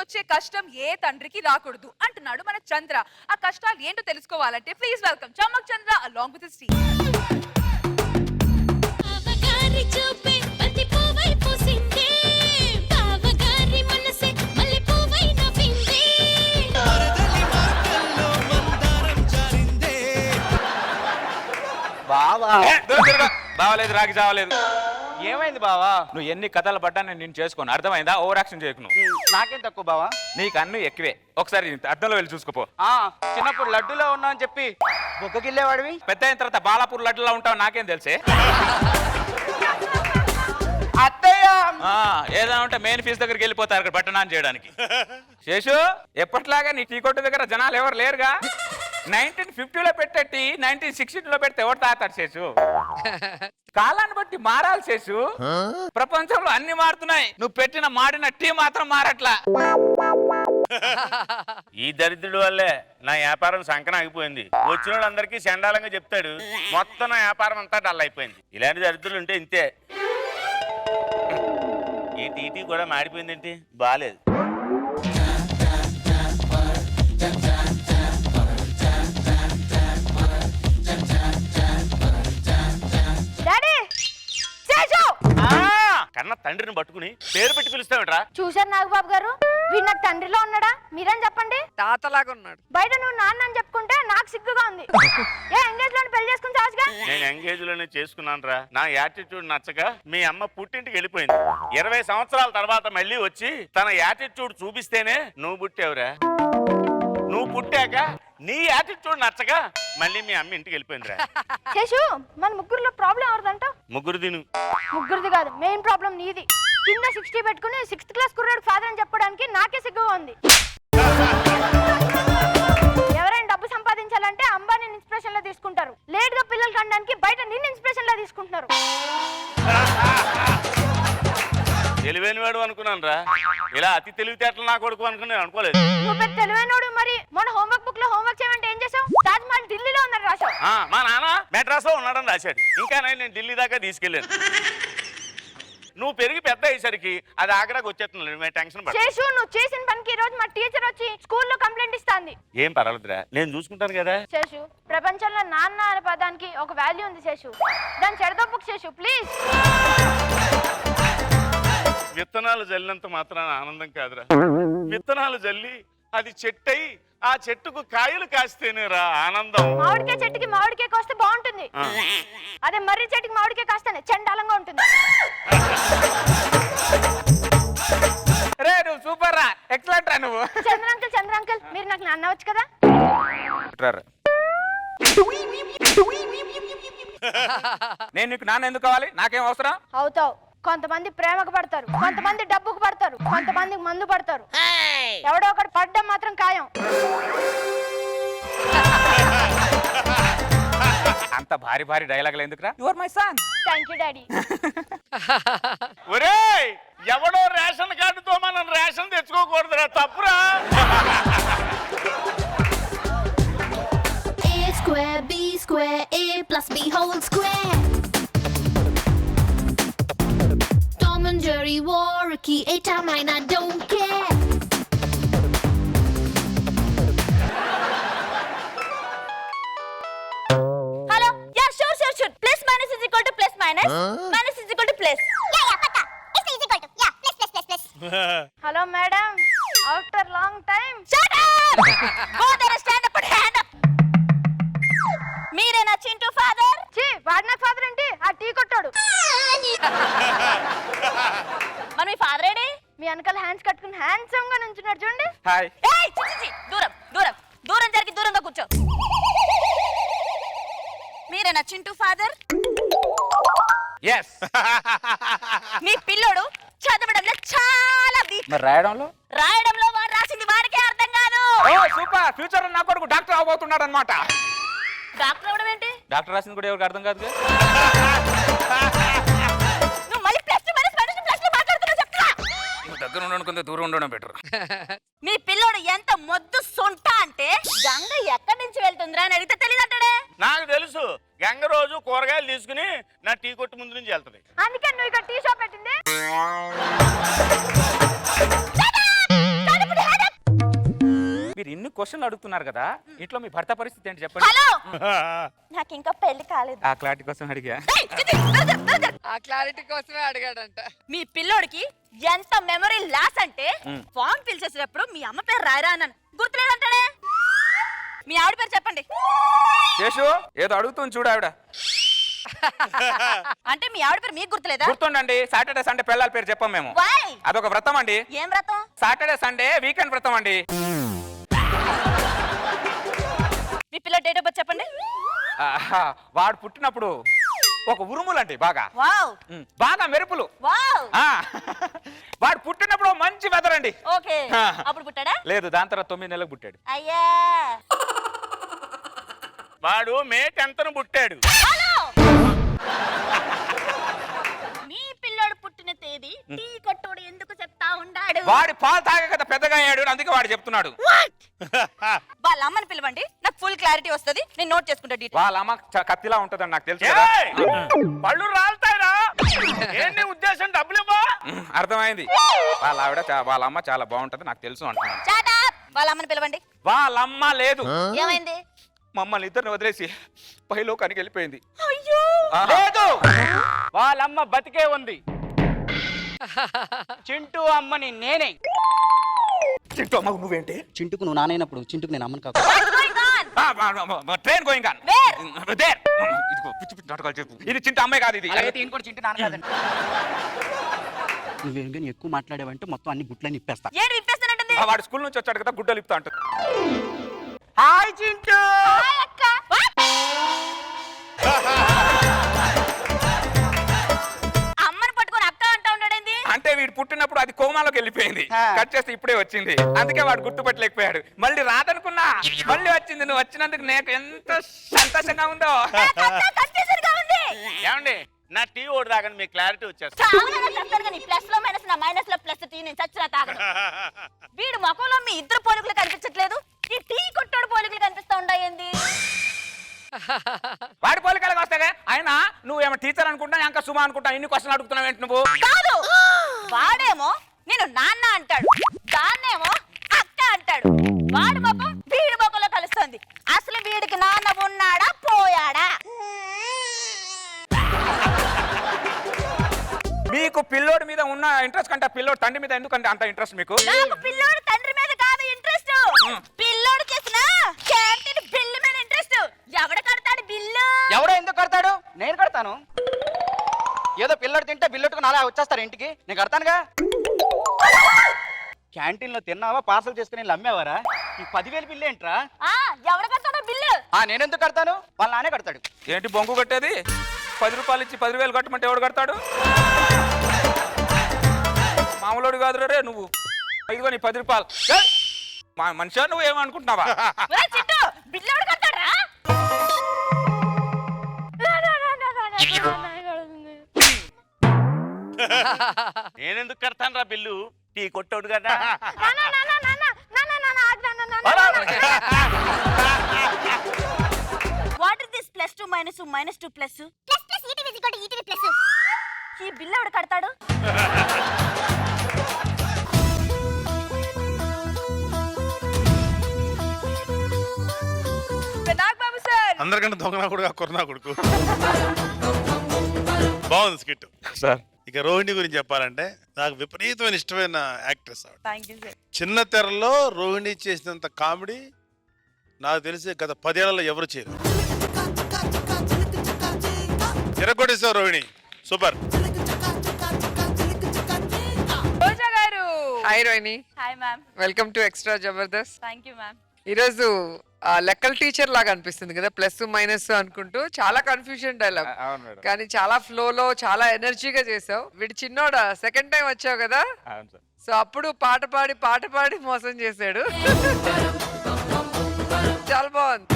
వచ్చే కష్టం ఏ తండ్రికి రాకూడదు అంటున్నాడు మన చంద్ర. ఆ కష్టాలు ఏంటో తెలుసుకోవాలంటే please welcome Chammak Chandra along with his team. బావలేదు రాగి చావలేదు. ఏమైంది బావా? నువ్వు ఎన్ని కథలు పడ్డా నేను చేసుకోను, అర్థమైందా? ఓవర్ యాక్షన్ చేయకు నువ్వు. నాకేం తక్కువ బావా? నీకు అన్ని ఎక్కువే. ఒకసారి అద్దంలో వెళ్ళి చూసుకోపో. చిన్నప్పుడు లడ్డులో ఉన్నా అని చెప్పి బొగ్గకిల్లేవాడివి, పెద్ద అయిన తర్వాత బాలాపూర్ లడ్డులా ఉంటావు నాకేం తెలిసే. అత్తయ్య ఏదైనా ఉంటే మెయిన్ ఫీజు దగ్గరికి వెళ్ళిపోతారు అక్కడ బట్టనాన్ని చేయడానికి. శేషు ఎప్పట్లాగా నీ టీ కొట్టు దగ్గర జనాలు ఎవరు లేరుగా. 1950లో పెట్టే టీ 1960లో పెడితే ఎవరు తాగుతాడు శేషు? కాలాన్ని బట్టి మారాలి శేషు. ప్రపంచంలో అన్ని మారుతున్నాయి, నువ్వు పెట్టిన మాడిన టీ మాత్రం మారట్లా. ఈ దరిద్రుడి వల్లే నా వ్యాపారం సంకన ఆగిపోయింది. వచ్చిన వాళ్ళందరికీ చండాలంగా చెప్తాడు, మొత్తం నా వ్యాపారం అంతా డల్ అయిపోయింది. ఇలాంటి దరిద్రులు ఉంటే ఇంతే. ఈ టీటీ కూడా మాడిపోయిందేంటి? బాలేదు. కన్నా తండ్రిని పట్టుకుని పేరు పెట్టి పిలుస్తావేట్రా? చూశారు నాగబాబు గారు, వీడు నాకు తండ్రిలో ఉన్నాడా? మీరేం చెప్పండి. తాతలాగా ఉన్నాడు. బయట నువ్వు నాన్న అని చెప్పుకుంటే నాకు సిగ్గుగా ఉంది. ఏ ఎంగేజ్ లోని పెళ్లి చేసుకుని చావచ్చుగా. నేను ఎంగేజ్ లోనే చేసుకున్నాను రా. నా యాటిట్యూడ్ నచ్చక మీ అమ్మ పుట్టింటికి వెళ్ళిపోయింది. 20 సంవత్సరాల తర్వాత మళ్ళీ వచ్చి తన యాటిట్యూడ్ చూపిస్తేనే నువ్వు పుట్టావురా. నువ్వు పుట్టాక నీ యాటిట్యూడ్ నచ్చక మళ్ళీ మీ అమ్మ ఇంటికి వెళ్ళిపోయిందిరా. శేషు, మన ముగ్గురులో ప్రాబ్లం ఎవరిదంట? ముగ్గురు తిను. ముగ్గురిది కాదు, మెయిన్ ప్రాబ్లం నీది. కింద 60 పెట్టుకుని 6th క్లాస్ కుర్రాడు ఫాదర్ అని చెప్పడానికి నాకే సిగ్గుగా ఉంది. ఎవరైనా డబ్బు సంపాదించాలంటే అంబానీ ఇన్స్పిరేషన్ లో తీసుకుంటారు. లేట్ గా పిల్లలు కనడానికి బయట నిన్ను ఇన్స్పిరేషన్ లో తీసుకుంటున్నారు. తెలివైనవాడు అనుకున్నాను రా. ఇలా అతి తెలివితేటలు నా కొడుకు అనుకుని అనుకోలేదు. నువ్వు పెద్ద తెలివైనోడు. మరి మన హోంవర్క్ బుక్ లో హోంవర్క్ చేయమంటే ఏం చేసావు? తాజ్ మహల్ ఢిల్లీలో ఉన్నది రాసావు. మా నాన్న మెడ్రాస్ లో ఉన్నాడని రాశాడు. ఇంకా నేను ఢిల్లీ దాకా తీసుకెళ్ళాను. నువ్వు పెరిగి పెద్ద అయ్యేసరికి అది ఆగ్రాకి వచ్చేస్తున్నాడు. టెన్షన్ పడ. శేషు, నువ్వు చేసిన పనికి ఈ రోజు మా టీచర్ వచ్చి స్కూల్లో కంప్లైంట్ ఇస్తాంది. ఏం పర్వాలేదురా, నేను చూసుకుంటాను కదా. శేషు, ప్రపంచంలో నాన్న అనే పదానికి ఒక వాల్యూ ఉంది శేషు. దాన్ని చెడదొప్పుకు శేషు, ప్లీజ్. విత్తనాలు జల్లినంత మాత్రాన ఆనందం కాదురా. విత్తనాలు జల్లి అది చెట్టయి ఆ చెట్టుకు కాయలు కాస్తేనేరా ఆనందం. మామిడికాయ చెట్టుకి మామిడికాయ కోస్తే బాగుంటుంది. అదే మర్రి చెట్టుకి మామిడికాయ కాస్తేనే చండాలంగా ఉంటుంది. రే నువ్వు సూపర్ రా, ఎక్సలెంట్ రా నువ్వు. చంద్ర అంకుల్ మీరు నాకు నాన్న వచ్చు కదా. నేను నీకు నాన్న ఎందుకు కావాలి? నాకేం అవసరం? అవుతావు. కొంతమంది ప్రేమకు పడతారు, కొంతమంది డబ్బుకు పడతారు, కొంతమంది మందు పడతారు. ఎవడో ఒకటి పడ్డం మాత్రం ఖాయం. అంత భారీ భారీ డైలాగులు ఎందుకురా? Your my son. Thank you daddy. ఒరేయ్, ఎవడో రేషన్ కార్డుతో మనం రేషన్ తెచ్చుకోకూడదురా, తప్పురా. A square B square A plus B whole square. Tom and Jerry war a key 8 time 9 I don't care. Hello, yeah, sure. Plus minus is equal to plus minus. Minus is equal to plus. Yeah, pata. It's equal to plus. Hello madam, after long time. Shut up. Go there, stand up and hand up. మీరేనా Chintu father? ఛీ, వాడు నాకు father ఏంటి? ఆ tea కొట్టాడు. మరి మీ father AD? మీ వెనకాల hands కట్టుకుని హ్యాండ్సమ్ గా నుంచున్నాడు చూడండి. హాయ్. ఏయ్ చి దూరం జరిగి దూరంగా కూర్చో. మీరేనా చింటూ ఫాదర్? yes. మీ పిల్లోడు చదవడంలో చాలా వీక్. మరి రాయడంలో వాడు రాసింది వాడికే అర్థం కాదు. ఓ సూపర్, ఫ్యూచర్ నా కొడుకు డాక్టర్ అవబోతున్నాడు అన్నమాట. డాక్టర్ అవడం ఏంటి? డాక్టర్ రాసింది కూడా ఎవరికి అర్థం కాదు. నువ్వు మళ్ళీ ప్లస్ మాట్లాడుతున్నావు చెప్తా. దగ్గర ఉండడం కొంత దూరం ఉండడం బెటర్. మీ పిల్లోడు ఎంత మొద్దు సొంట అంటే గంగ ఎక్కడి నుంచి వెళ్తుందిరా అని అడిగితే తెలియదంటాడే. నాకు తెలుసు, గంగ రోజు కూరగాయలు తీసుకుని నా టీ కొట్టు ముందు నుంచి వెళ్తుంది. అందుకే నువ్వు ఇక్కడ టీ షాప్ పెట్టింది. మీరు ఇన్ని క్వశ్చన్లు అడుగుతున్నారు కదా, ఇంట్లో మీ భర్త పరిస్థితి ఏంటి చెప్పండి. హలో నాకు ఇంకా పెళ్లి కాలేదు. ఆ క్లారిటీ కోసం అడిగా. ఆ క్లారిటీ కోసమే అడిగాడంట. మీ పిల్లోడికి ఎంత మెమరీ లాస్ అంటే ఫామ్ ఫిల్ చేసేటప్పుడు మీ అమ్మ పేరు రాయరా అన్నాను, గుర్తులేదంటాడే. మీ ఆవిడ పేరు చెప్పండి. శేషు ఏదో అడుగుతుంది చూడు ఆవిడ. అంటే మీ ఆవిడ పేరు మీకు గుర్తులేదా? గుర్తుండండి, సాటర్డే సండే పిల్లల పేరు చెప్పాం మేము. Why? అదొక వ్రతం అండి. ఏం వ్రతం? సాటర్డే సండే వీకెండ్ వ్రతం అండి. మీ పిల్ల డేట్ ఆఫ్ బర్త్ చెప్పండి. ఆహా, వాడు పుట్టినప్పుడు ఒక ఉరుములండి, బాగా వావ్ బాగా మెరుపులు. వావ్ ఆ, వాడు పుట్టినప్పుడు మంచి వెదర్ అండి. ఓకే, అప్పుడు పుట్టాడా? లేదు, దాని తర్వాత 9 నెలలకు పుట్టాడు. అయ్యా వాడు మే 10న పుట్టాడు. మీ పిల్లోడు పుట్టిన తేదీ టీ కొట్టోడు ఎందుకు చెప్తా ఉండాడు? వాడి పాలు తాగే కదా పెద్దగా అయ్యాడు, అందుకే వాడు చెప్తున్నాడు. వాళ్ళ అమ్మని పిలవండి, నాకు ఫుల్ క్లారిటీ వస్తది, నేను నోట్ చేసుకుంటా డీటెయిల్. వాళ్ళ అమ్మ కత్తిలా ఉంటదని నాకు తెలుసు కదా. ఏయ్! పళ్ళు రాలుతాయిరా. ఏంటి ఉద్దేశం? డబ్బులు ఇవ్వా? అర్థమైంది. వాళ్ళ ఆవిడ వాళ్ళ అమ్మ చాలా బాగుంటది నాకు తెలుసు అంటున్నాను. Shut up! వాళ్ళ అమ్మని పిలవండి. వాళ్ళ అమ్మ లేదు, ఏమైంది? మమ్మల్ని ఇద్దరిని వదిలేసి పైలోకానికి వెళ్ళిపోయింది. అయ్యో లేదు, వాళ్ళమ్మ బతికే ఉంది. చింటూ అమ్మని నేనే. చింటూ అమ్మ నువ్వేంటి? చింటుకు నువ్వు నానైనప్పుడు చింటుకు నేను అమ్మను కాకు. What's going on? Train going on. Where? ఇదిగో పిచ్చి పిచ్చి నాటకాలు చెప్పు. ఇది చింటూ అమ్మాయి కాదు, ఇది అలాగైతే ఈయన కూడా చింటూ నాన్న కాదండి. నువ్వేం కానీ ఎక్కువ మాట్లాడేవంటే మొత్తం అన్ని గుట్లని ఇప్పేస్తా. ఏంటి విప్పేస్తానంటుంది? వాడు స్కూల్ నుంచి వచ్చాడు కదా, గుడ్డలు ఇప్పుతా అంటుంది. హాయ్ చింటూ. హాయ్ అక్క. What? అమ్మని పట్టుకొని అక్క అంటా ఉన్నాడేంది? అంటే వీడు పుట్టినప్పుడు అది కోమాలోకి వెళ్ళిపోయింది, ఆ. కట్ చేస్తే ఇప్పుడే వచ్చింది, అందుకే వాడు గుర్తుపట్టలేకపోయాడు. మళ్ళీ రాదనుకున్నా, మళ్ళీ వచ్చింది. నువ్వు వచ్చినందుకు నాకు ఎంత సంతోషంగా ఉందో. కన్ఫ్యూజన్ గా ఉంది. ఏమండి, నా టీ ఓడి తాగండి, మీకు క్లారిటీ వచ్చేస్తా. చావనని చెప్తాను కానీ ప్లస్ లో మైనస్ నా మైనస్ లో ప్లస్ టీ నేను చచ్చినా తాగను. వీడు ముఖంలో మీ ఇద్దరు పోలికలు కనిపించట్లేదు, ఈ టీ కొట్టాడు పోలికలు కనిపిస్తా ఉండాయింది. వాడి పోలికలకు వస్తాగా. ఆయన నువ్వేమో టీచర్ అనుకుంటా, ఇంకా సుమా అనుకుంటా, ఇన్ని క్వశ్చన్ అడుగుతున్నావు ఏంటి నువ్వు? కాదు, వాడేమో నేను నాన్న అంటాడు, దాన్నేమో అక్క అంటాడు. వాడి ముఖం వీడి ముఖంలో కలుస్తుంది. అసలు వీడికి నాన్న ఉన్నాడా పోయాడా? మీకు పిల్లోడి మీద ఉన్న ఇంట్రెస్ట్ కంటే పిల్లోడు తండ్రి మీద ఎందుకంటే అంత ఇంట్రెస్ట్ మీకు? నాకు పిల్లోడు తండ్రి మీద కాదు ఇంట్రెస్ట్, పిల్లోడు చేసిన క్యాంటీన్ బిల్లు మీద ఇంట్రెస్ట్. ఎవడ కడతాడు బిల్లు? ఎవడో ఎందుకు కడతాడు? నేను కడతాను. ఏదో పిల్లడు తింటే బిల్లెట్టుకుని అలా వచ్చేస్తారు ఇంటికి, నేను కడతానుగా. క్యాంటీన్ లో తిన్నావా, పార్సల్ చేసుకుని వెళ్ళి అమ్మేవారా? ఈ 10,000 బిల్లు ఏంట్రా? ఎవడ కడతాడో బిల్లు? నేనెందుకు కడతాను? వాళ్ళ నానే కడతాడు. ఏంటి బొంగు కట్టేది? 10 రూపాయలు ఇచ్చి 10,000 కట్టమంటే ఎవడు కడతాడు? మామూలుడు కాదు రే నువ్వు. ఇదిగో నీ 10 రూపాయలు. మనిషా నువ్వు ఏమనుకుంటున్నావా? ఒరేయ్ చిట్టు, బిల్లు ఎవడు కడతాడా? నేనెందుకు కడతాను రా బిల్లు? టీ కొట్టాడు కదా. What is this +2 - -2 -2 plus ETV plus. ఈ బిల్లు ఎవడు కడతాడు? నాగబాబు సార్. అందరికంటే దొంగనా కొడుకు కొరనా కొడుకు. బాగుంది స్కిట్ సార్. ఇక రోహిణి గురించి చెప్పాలంటే నాకు విపరీతమైన ఇష్టమైన యాక్ట్రెస్ ఆవిడ. Thank you sir. చిన్న తెరలో రోహిణి చేసినంత కామెడీ నాకు తెలిసి గత 10 ఏళ్లలో ఎవరు చేయరు. తిరగొట్టేసావు రోహిణి, సూపర్. రోజా గారు. Hi Rohini, hi ma'am. Welcome to extra Jabardasth. Thank you ma'am. ఈరోజు లెక్కల టీచర్ లాగా అనిపిస్తుంది కదా, ప్లస్ మైనస్ అనుకుంటూ. చాలా కన్ఫ్యూజన్ డైలాగ్, అవును మేడం. కానీ చాలా ఫ్లోలో చాలా ఎనర్జీగా చేసావు. వీడు చిన్నోడా, సెకండ్ టైం వచ్చావు కదా, అవును సార్. సో అప్పుడు పాట పాడి మోసం చేశాడు. చాలా బాగుంది.